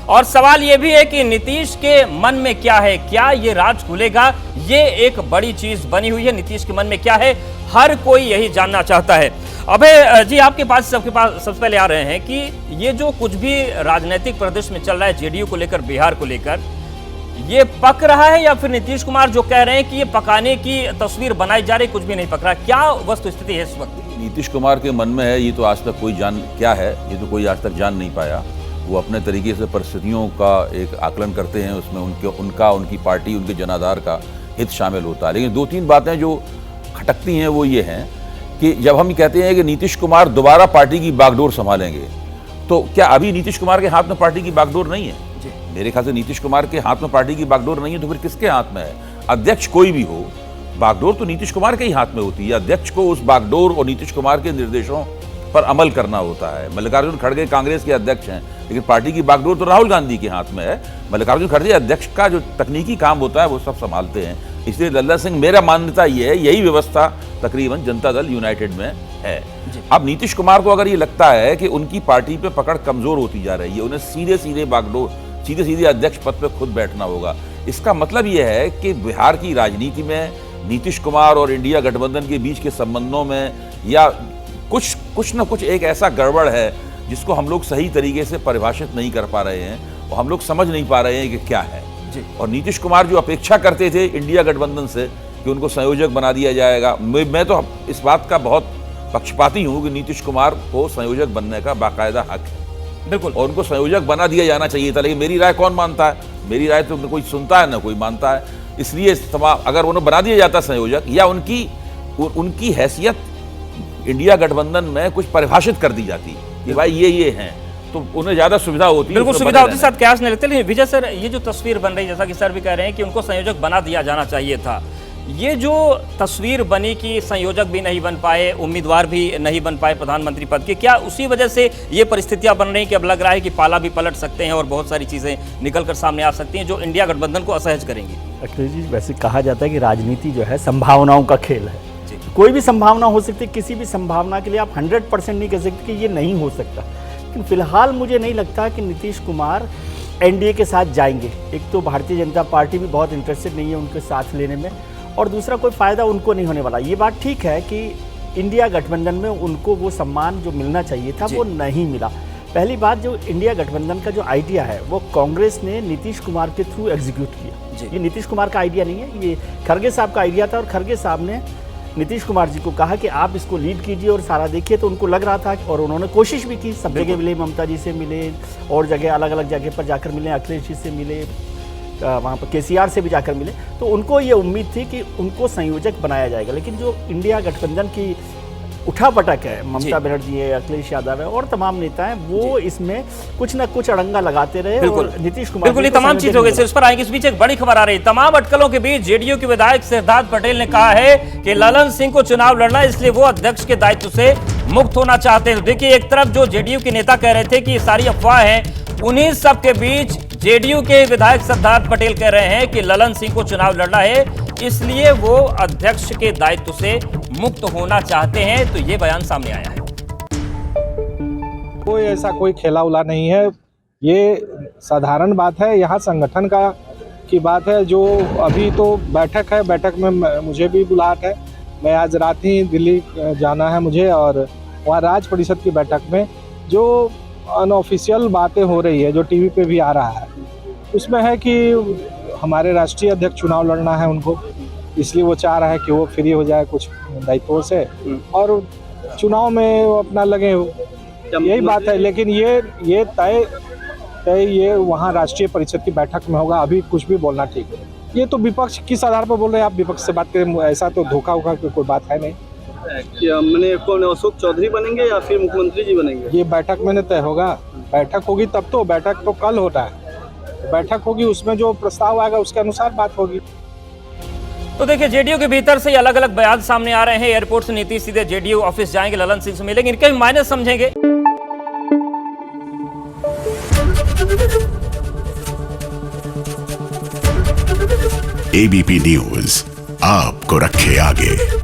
और सवाल यह भी है कि नीतीश के मन में क्या है, क्या ये राज खुलेगा? ये एक बड़ी चीज बनी हुई है। नीतीश के मन में क्या है, हर कोई यही जानना चाहता है। अभय जी, आपके पास सबसे पहले आ रहे हैं कि ये जो कुछ भी राजनीतिक प्रदेश में चल रहा है जेडीयू को लेकर, बिहार को लेकर, ये पक रहा है या फिर नीतीश कुमार जो कह रहे हैं कि ये पकाने की तस्वीर बनाई जा रही, कुछ भी नहीं पक रहा? क्या वस्तु स्थिति है इस वक्त? नीतीश कुमार के मन में है ये तो आज तक कोई क्या है ये तो कोई आज तक जान नहीं पाया। वो अपने तरीके से परिस्थितियों का एक आकलन करते हैं, उसमें उनकी पार्टी, उनके जनाधार का हित शामिल होता है। लेकिन 2-3 बातें जो खटकती हैं वो ये हैं कि जब हम कहते हैं कि नीतीश कुमार दोबारा पार्टी की बागडोर संभालेंगे, तो क्या अभी नीतीश कुमार के हाथ में पार्टी की बागडोर नहीं है? मेरे ख्याल से नीतीश कुमार के हाथ में पार्टी की बागडोर नहीं है, तो फिर किसके हाथ में है? अध्यक्ष कोई भी हो, बागडोर तो नीतीश कुमार के ही हाथ में होती है। अध्यक्ष को उस बागडोर और नीतीश कुमार के निर्देशों पर अमल करना होता है। मल्लिकार्जुन खड़गे कांग्रेस के अध्यक्ष हैं, लेकिन पार्टी की बागडोर तो राहुल गांधी के हाथ में है। मल्लिकार्जुन खड़गे अध्यक्ष का जो तकनीकी काम होता है वो सब संभालते हैं। इसलिए लल्ला सिंह, मेरा मान्यता ये है, यही व्यवस्था तकरीबन जनता दल यूनाइटेड में है। अब नीतीश कुमार को अगर ये लगता है कि उनकी पार्टी पे पकड़ कमजोर होती जा रही है, उन्हें सीधे बागडोर, सीधे अध्यक्ष पद पे खुद बैठना होगा, इसका मतलब यह है कि बिहार की राजनीति में नीतीश कुमार और इंडिया गठबंधन के बीच के संबंधों में या कुछ न कुछ एक ऐसा गड़बड़ है जिसको हम लोग सही तरीके से परिभाषित नहीं कर पा रहे हैं और हम लोग समझ नहीं पा रहे हैं कि क्या है। और नीतीश कुमार जो अपेक्षा करते थे इंडिया गठबंधन से कि उनको संयोजक बना दिया जाएगा, मैं तो इस बात का बहुत पक्षपाती हूँ कि नीतीश कुमार को संयोजक बनने का बाकायदा हक है, बिल्कुल, और उनको संयोजक बना दिया जाना चाहिए था। लेकिन मेरी राय कौन मानता है? मेरी राय तो कोई सुनता है ना कोई मानता है। इसलिए अगर उन्हें बना दिया जाता संयोजक, या उनकी हैसियत इंडिया गठबंधन में कुछ परिभाषित कर दी जाती कि भाई ये हैं, तो उन्हें ज्यादा सुविधा होती, बिल्कुल सुविधा होती, साथ कैश नहीं लेते। लेकिन विजय सर, ये जो तस्वीर बन रही है, जैसा कि सर भी कह रहे हैं कि उनको संयोजक बना दिया जाना चाहिए था, ये जो तस्वीर बनी कि संयोजक भी नहीं बन पाए, उम्मीदवार भी नहीं बन पाए प्रधानमंत्री पद के, क्या उसी वजह से ये परिस्थितियां बन रही कि अब लग रहा है कि पाला भी पलट सकते हैं और बहुत सारी चीजें निकल कर सामने आ सकती हैं जो इंडिया गठबंधन को असहज करेंगी? अखिलेश जी, वैसे कहा जाता है कि राजनीति जो है संभावनाओं का खेल है। कोई भी संभावना हो सकती है, किसी भी संभावना के लिए आप 100% नहीं कह सकते कि ये नहीं हो सकता। लेकिन फिलहाल मुझे नहीं लगता कि नीतीश कुमार एनडीए के साथ जाएंगे। एक तो भारतीय जनता पार्टी भी बहुत इंटरेस्टेड नहीं है उनके साथ लेने में, और दूसरा कोई फ़ायदा उनको नहीं होने वाला। ये बात ठीक है कि इंडिया गठबंधन में उनको वो सम्मान जो मिलना चाहिए था वो नहीं मिला। पहली बात, जो इंडिया गठबंधन का जो आइडिया है वो कांग्रेस ने नीतीश कुमार के थ्रू एग्जीक्यूट किया। ये नीतीश कुमार का आइडिया नहीं है, ये खड़गे साहब का आइडिया था, और खड़गे साहब ने नीतीश कुमार जी को कहा कि आप इसको लीड कीजिए और सारा देखिए। तो उनको लग रहा था, और उन्होंने कोशिश भी की, सब जगह मिले, ममता जी से मिले और जगह अलग अलग जगह पर जाकर मिले, अखिलेश जी से मिले, वहाँ पर केसीआर से भी जाकर मिले। तो उनको ये उम्मीद थी कि उनको संयोजक बनाया जाएगा। लेकिन जो इंडिया गठबंधन की उठापटक है, ममता बनर्जी है, अखिलेश यादव है और तमाम नेता हैं, वो इसमें कुछ ना कुछ अड़ंगा लगाते रहे। और नीतीश कुमार, बिल्कुल, ये तमाम चीज हो गई। उस पर आएंगे। इस बीच एक बड़ी खबर आ रही है। तमाम अटकलों के बीच जेडीयू के विधायक सिद्धार्थ पटेल ने कहा है कि ललन सिंह को चुनाव लड़ना, इसलिए वो अध्यक्ष के दायित्व से मुक्त होना चाहते हैं। देखिए, एक तरफ जो जेडीयू के नेता कह रहे थे कि ये सारी अफवाह है, उन्हीं सब के बीच जेडीयू के विधायक सिद्धार्थ पटेल कह रहे हैं कि ललन सिंह को चुनाव लड़ना है, इसलिए वो अध्यक्ष के दायित्व से मुक्त होना चाहते हैं। तो ये बयान सामने आया है। कोई ऐसा कोई खेला उला नहीं है, ये साधारण बात है, यहाँ संगठन की बात है। जो अभी तो बैठक है, बैठक में मुझे भी बुलाहट है। मैं आज रात ही दिल्ली जाना है मुझे, और वहाँ राज्य परिषद की बैठक में जो अनऑफिशियल बातें हो रही है, जो टीवी पे भी आ रहा है, उसमें है कि हमारे राष्ट्रीय अध्यक्ष चुनाव लड़ना है उनको, इसलिए वो चाह रहा है कि वो फ्री हो जाए कुछ दायित्वों से और चुनाव में वो अपना लगे, यही बात है। लेकिन ये तय ये वहाँ राष्ट्रीय परिषद की बैठक में होगा। अभी कुछ भी बोलना ठीक है। ये तो विपक्ष किस आधार पर बोल रहे हैं आप? विपक्ष से बात करें, ऐसा तो धोखा वोखा की कोई बात है नहीं। मैंने कौन, अशोक चौधरी बनेंगे या फिर मुख्यमंत्री जी बनेंगे? ये बैठक में न तय होगा। बैठक होगी तब तो, बैठक तो कल होता है, बैठक होगी, उसमें जो प्रस्ताव आएगा उसके अनुसार बात होगी। तो देखिए, जेडीयू के भीतर से अलग अलग बयान सामने आ रहे हैं। एयरपोर्ट से नीतीश सीधे जेडीयू ऑफिस जाएंगे, ललन सिंह से मिलेंगे, इनके मायने समझेंगे। एबीपी न्यूज आपको रखे आगे।